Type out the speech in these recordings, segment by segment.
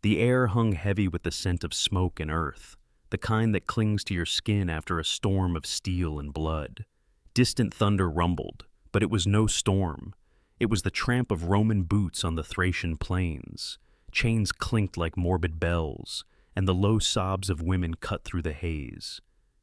The air hung heavy with the scent of smoke and earth, the kind that clings to your skin after a storm of steel and blood. Distant thunder rumbled, but it was no storm. It was the tramp of Roman boots on the Thracian plains. Chains clinked like morbid bells, and the low sobs of women cut through the haze.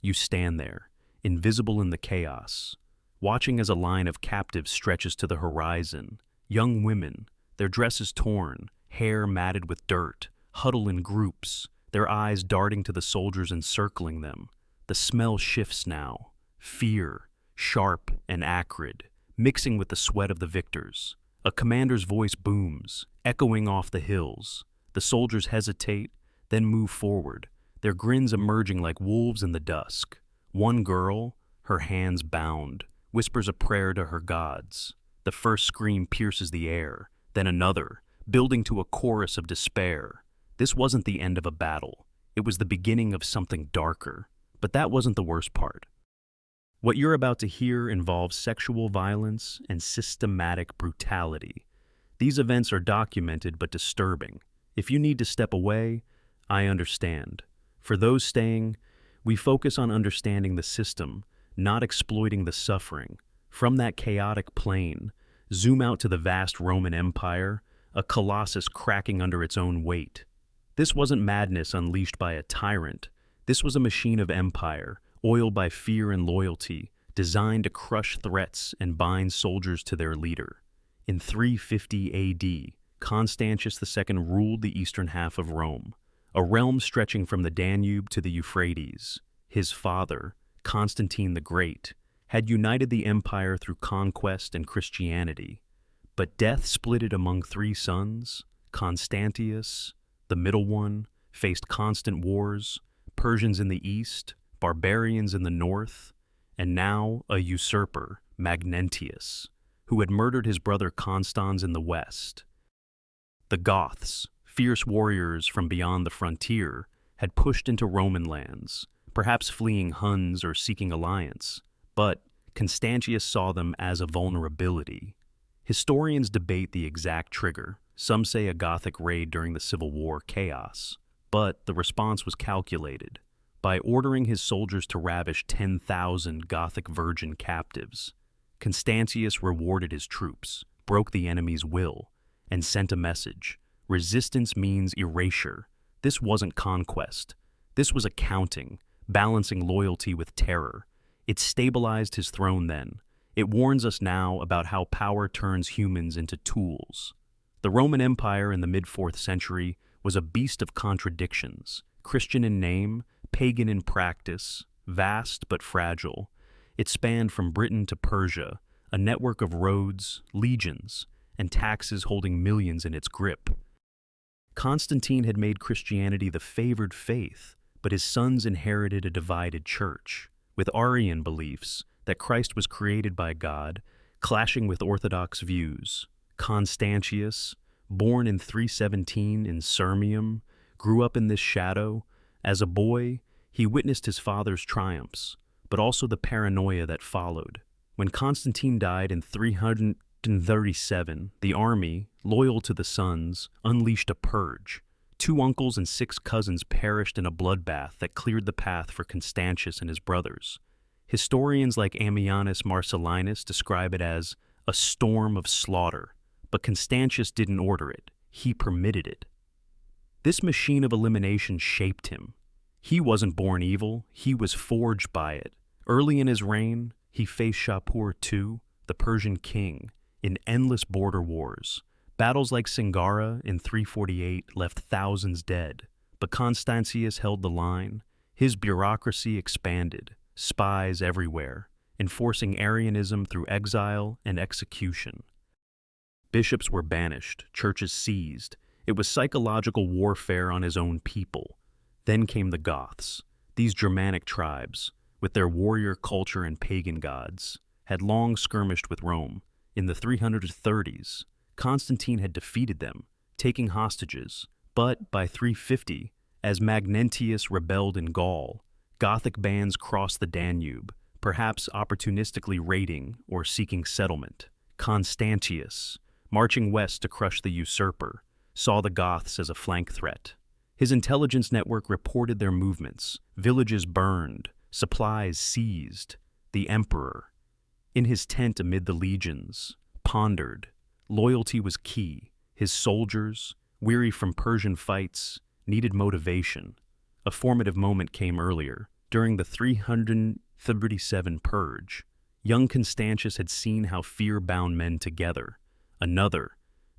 You stand there, invisible in the chaos, watching as a line of captives stretches to the horizon. Young women, their dresses torn, hair matted with dirt, huddle in groups, their eyes darting to the soldiers encircling them. The smell shifts now, fear, sharp and acrid, mixing with the sweat of the victors. A commander's voice booms, echoing off the hills. The soldiers hesitate, then move forward, their grins emerging like wolves in the dusk. One girl, her hands bound, whispers a prayer to her gods. The first scream pierces the air, then another, building to a chorus of despair. This wasn't the end of a battle. It was the beginning of something darker. But that wasn't the worst part. What you're about to hear involves sexual violence and systematic brutality. These events are documented but disturbing. If you need to step away, I understand. For those staying, we focus on understanding the system, not exploiting the suffering. From that chaotic plane, zoom out to the vast Roman Empire, a colossus cracking under its own weight. This wasn't madness unleashed by a tyrant. This was a machine of empire, oiled by fear and loyalty, designed to crush threats and bind soldiers to their leader. In 350 AD, Constantius II ruled the eastern half of Rome, a realm stretching from the Danube to the Euphrates. His father, Constantine the Great, had united the empire through conquest and Christianity. But death split it among three sons. Constantius, the middle one, faced constant wars, Persians in the east, barbarians in the north, and now a usurper, Magnentius, who had murdered his brother Constans in the west. The Goths, fierce warriors from beyond the frontier, had pushed into Roman lands, perhaps fleeing Huns or seeking alliance, but Constantius saw them as a vulnerability. Historians debate the exact trigger. Some say a Gothic raid during the Civil War chaos, but the response was calculated. By ordering his soldiers to ravish 10,000 Gothic virgin captives, Constantius rewarded his troops, broke the enemy's will, and sent a message. Resistance means erasure. This wasn't conquest. This was accounting, balancing loyalty with terror. It stabilized his throne then. It warns us now about how power turns humans into tools. The Roman Empire in the mid-4th century was a beast of contradictions, Christian in name, pagan in practice, vast but fragile. It spanned from Britain to Persia, a network of roads, legions, and taxes holding millions in its grip. Constantine had made Christianity the favored faith, but his sons inherited a divided church, with Arian beliefs that Christ was created by God, clashing with Orthodox views. Constantius, born in 317 in Sirmium, grew up in this shadow. As a boy, he witnessed his father's triumphs, but also the paranoia that followed. When Constantine died in 337, the army, loyal to the sons, unleashed a purge. 2 uncles and 6 cousins perished in a bloodbath that cleared the path for Constantius and his brothers. Historians like Ammianus Marcellinus describe it as a storm of slaughter, but Constantius didn't order it, he permitted it. This machine of elimination shaped him. He wasn't born evil, he was forged by it. Early in his reign, he faced Shapur II, the Persian king, in endless border wars. Battles like Singara in 348 left thousands dead, but Constantius held the line. His bureaucracy expanded, spies everywhere, enforcing Arianism through exile and execution. Bishops were banished, churches seized. It was psychological warfare on his own people. Then came the Goths. These Germanic tribes, with their warrior culture and pagan gods, had long skirmished with Rome. In the 330s, Constantine had defeated them, taking hostages. But by 350, as Magnentius rebelled in Gaul, Gothic bands crossed the Danube, perhaps opportunistically raiding or seeking settlement. Constantius, marching west to crush the usurper, saw the Goths as a flank threat. His intelligence network reported their movements, villages burned, supplies seized. The emperor, in his tent amid the legions, pondered. Loyalty was key. His soldiers, weary from Persian fights, needed motivation. A formative moment came earlier, during the 337 Purge. Young Constantius had seen how fear bound men together. Another,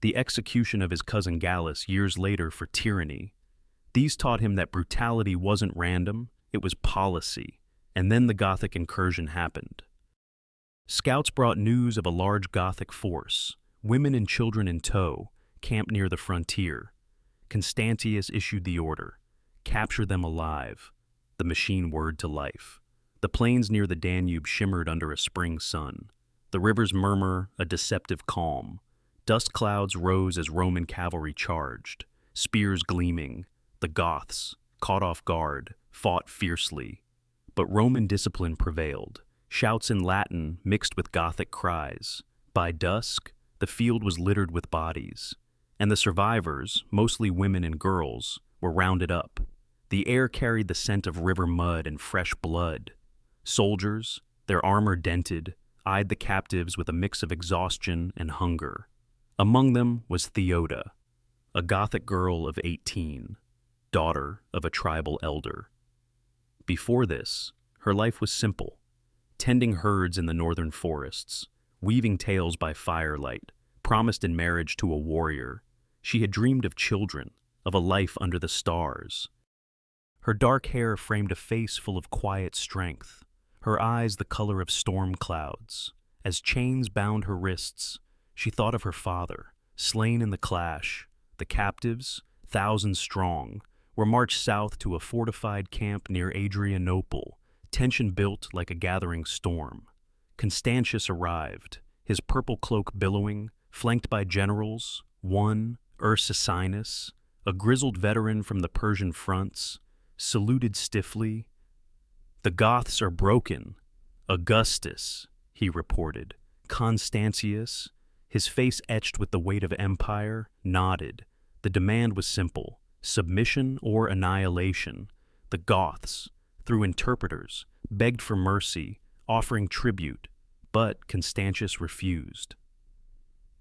the execution of his cousin Gallus years later for tyranny. These taught him that brutality wasn't random, it was policy. And then the Gothic incursion happened. Scouts brought news of a large Gothic force, women and children in tow, camped near the frontier. Constantius issued the order, capture them alive. The machine whirred to life. The plains near the Danube shimmered under a spring sun. The rivers murmur a deceptive calm. Dust clouds rose as Roman cavalry charged, spears gleaming. The Goths, caught off guard, fought fiercely. But Roman discipline prevailed, shouts in Latin mixed with Gothic cries. By dusk, the field was littered with bodies, and the survivors, mostly women and girls, were rounded up. The air carried the scent of river mud and fresh blood. Soldiers, their armor dented, eyed the captives with a mix of exhaustion and hunger. Among them was Theoda, a Gothic girl of 18, daughter of a tribal elder. Before this, her life was simple, tending herds in the northern forests, weaving tales by firelight, promised in marriage to a warrior. She had dreamed of children, of a life under the stars. Her dark hair framed a face full of quiet strength, her eyes the color of storm clouds. As chains bound her wrists, she thought of her father, slain in the clash. The captives, thousands strong, were marched south to a fortified camp near Adrianople. Tension built like a gathering storm. Constantius arrived, his purple cloak billowing, flanked by generals. One, Ursicinus, a grizzled veteran from the Persian fronts, saluted stiffly. "The Goths are broken. Augustus," he reported. Constantius, his face etched with the weight of empire, nodded. The demand was simple. Submission or annihilation. The Goths, through interpreters, begged for mercy, offering tribute, but Constantius refused.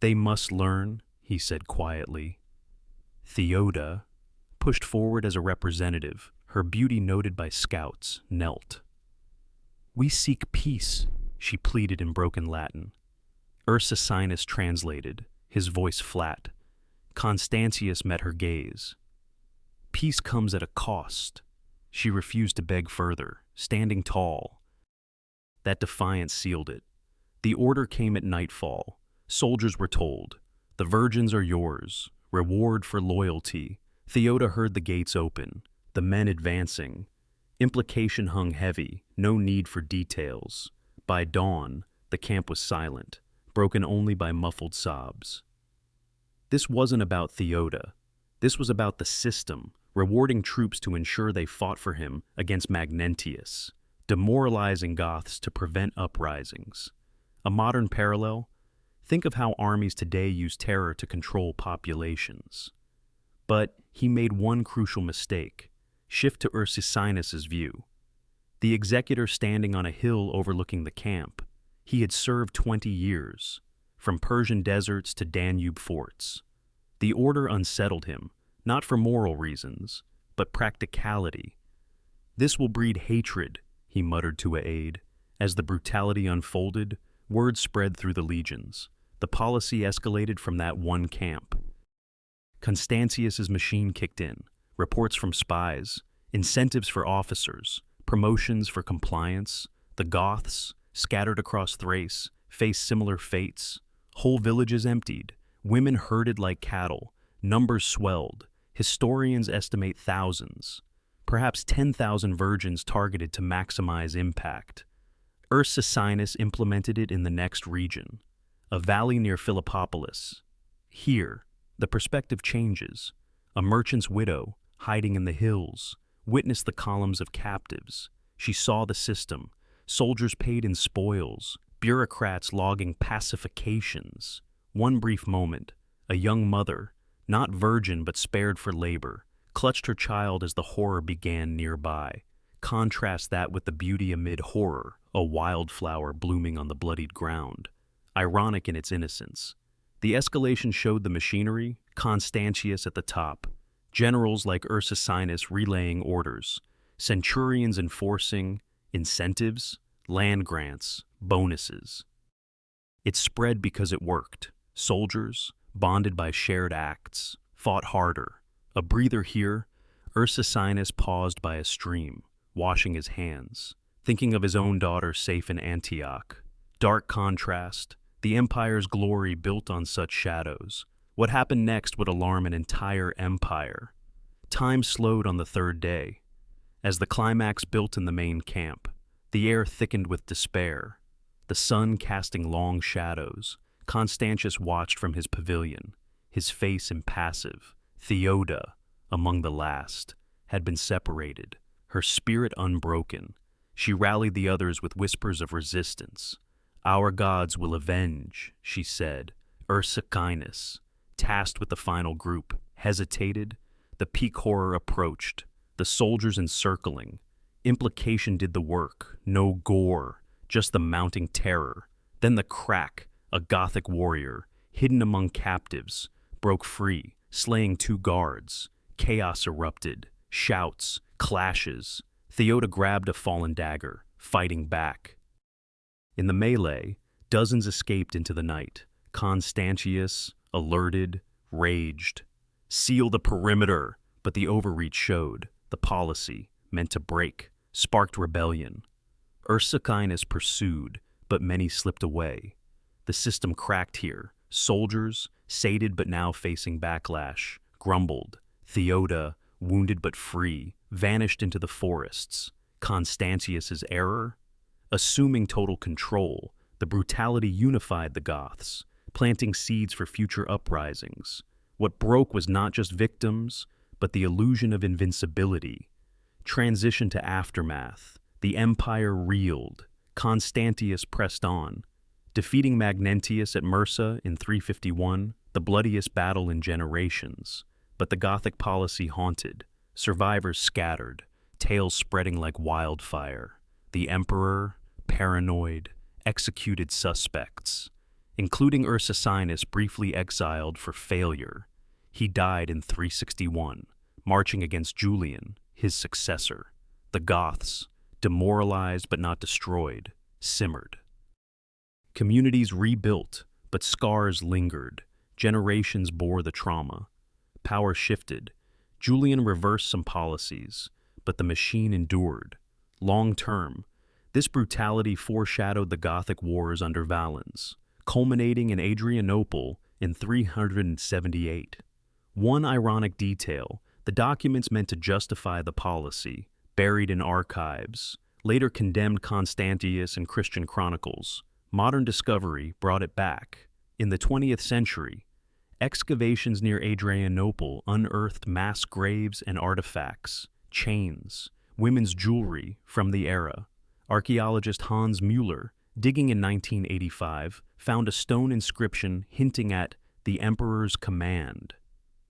"They must learn," he said quietly. Theoda, pushed forward as a representative, her beauty noted by scouts, knelt. "We seek peace," she pleaded in broken Latin. Ursicinus translated, his voice flat. Constantius met her gaze. "Peace comes at a cost." She refused to beg further, standing tall. That defiance sealed it. The order came at nightfall. Soldiers were told, "The virgins are yours, reward for loyalty." Theoda heard the gates open, the men advancing. Implication hung heavy, no need for details. By dawn, the camp was silent, broken only by muffled sobs. This wasn't about Theoda. This was about the system, rewarding troops to ensure they fought for him against Magnentius, demoralizing Goths to prevent uprisings. A modern parallel? Think of how armies today use terror to control populations. But he made one crucial mistake: shift to Ursicinus's view. The executor standing on a hill overlooking the camp. He had served 20 years, from Persian deserts to Danube forts. The order unsettled him, not for moral reasons, but practicality. "This will breed hatred," he muttered to an aide. As the brutality unfolded, word spread through the legions. The policy escalated from that one camp. Constantius's machine kicked in, reports from spies, incentives for officers, promotions for compliance. The Goths, scattered across Thrace, faced similar fates. Whole villages emptied, women herded like cattle, numbers swelled. Historians estimate thousands, perhaps 10,000 virgins targeted to maximize impact. Ursicinus implemented it in the next region, a valley near Philippopolis. Here, the perspective changes. A merchant's widow, hiding in the hills, witnessed the columns of captives. She saw the system, soldiers paid in spoils, bureaucrats logging pacifications. One brief moment, a young mother, not virgin but spared for labor, clutched her child as the horror began nearby. Contrast that with the beauty amid horror, a wildflower blooming on the bloodied ground, ironic in its innocence. The escalation showed the machinery, Constantius at the top, generals like Ursicinus relaying orders, centurions enforcing incentives, land grants, bonuses. It spread because it worked. Soldiers, bonded by shared acts, fought harder. A breather here, Ursicinus paused by a stream, washing his hands, thinking of his own daughter safe in Antioch. Dark contrast, the empire's glory built on such shadows. What happened next would alarm an entire empire. Time slowed on the third day. As the climax built in the main camp, the air thickened with despair. The sun casting long shadows, Constantius watched from his pavilion, his face impassive. Theoda, among the last, had been separated, her spirit unbroken. She rallied the others with whispers of resistance. "Our gods will avenge," she said. Ursicinus, tasked with the final group, hesitated. The peak horror approached, the soldiers encircling. Implication did the work, no gore, just the mounting terror. Then the crack, a Gothic warrior, hidden among captives, broke free, slaying 2 guards. Chaos erupted, shouts, clashes. Theoda grabbed a fallen dagger, fighting back. In the melee, dozens escaped into the night. Constantius, alerted, raged. "Seal the perimeter!" But the overreach showed. The policy, meant to break, sparked rebellion. Ursicinus pursued, but many slipped away. The system cracked here. Soldiers, sated but now facing backlash, grumbled. Theoda, wounded but free, vanished into the forests. Constantius's error? Assuming total control, the brutality unified the Goths, planting seeds for future uprisings. What broke was not just victims, but the illusion of invincibility. Transition to aftermath. The empire reeled. Constantius pressed on, defeating Magnentius at Mursa in 351, the bloodiest battle in generations. But the Gothic policy haunted, survivors scattered, tales spreading like wildfire. The emperor, paranoid, executed suspects, including Ursicinus, briefly exiled for failure. He died in 361, marching against Julian, his successor. The Goths, demoralized but not destroyed, simmered. Communities rebuilt, but scars lingered. Generations bore the trauma. Power shifted. Julian reversed some policies, but the machine endured. Long term, this brutality foreshadowed the Gothic wars under Valens, culminating in Adrianople in 378. One ironic detail, the documents meant to justify the policy, buried in archives, later condemned Constantius in Christian chronicles. Modern discovery brought it back. In the 20th century, excavations near Adrianople unearthed mass graves and artifacts, chains, women's jewelry from the era. Archaeologist Hans Müller, digging in 1985, found a stone inscription hinting at the emperor's command.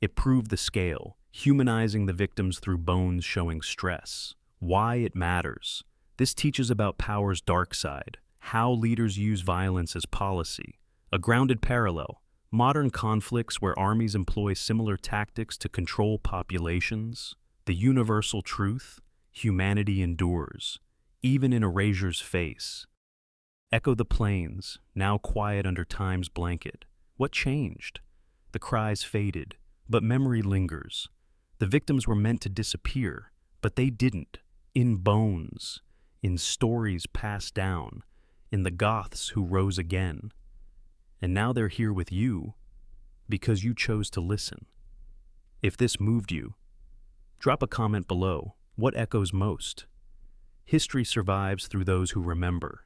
It proved the scale, humanizing the victims through bones showing stress. Why it matters. This teaches about power's dark side, how leaders use violence as policy. A grounded parallel, modern conflicts where armies employ similar tactics to control populations. The universal truth, humanity endures, even in erasure's face. Echo the plains, now quiet under time's blanket. What changed? The cries faded, but memory lingers. The victims were meant to disappear, but they didn't. In bones, in stories passed down, in the Goths who rose again. And now they're here with you, because you chose to listen. If this moved you, drop a comment below. What echoes most? History survives through those who remember.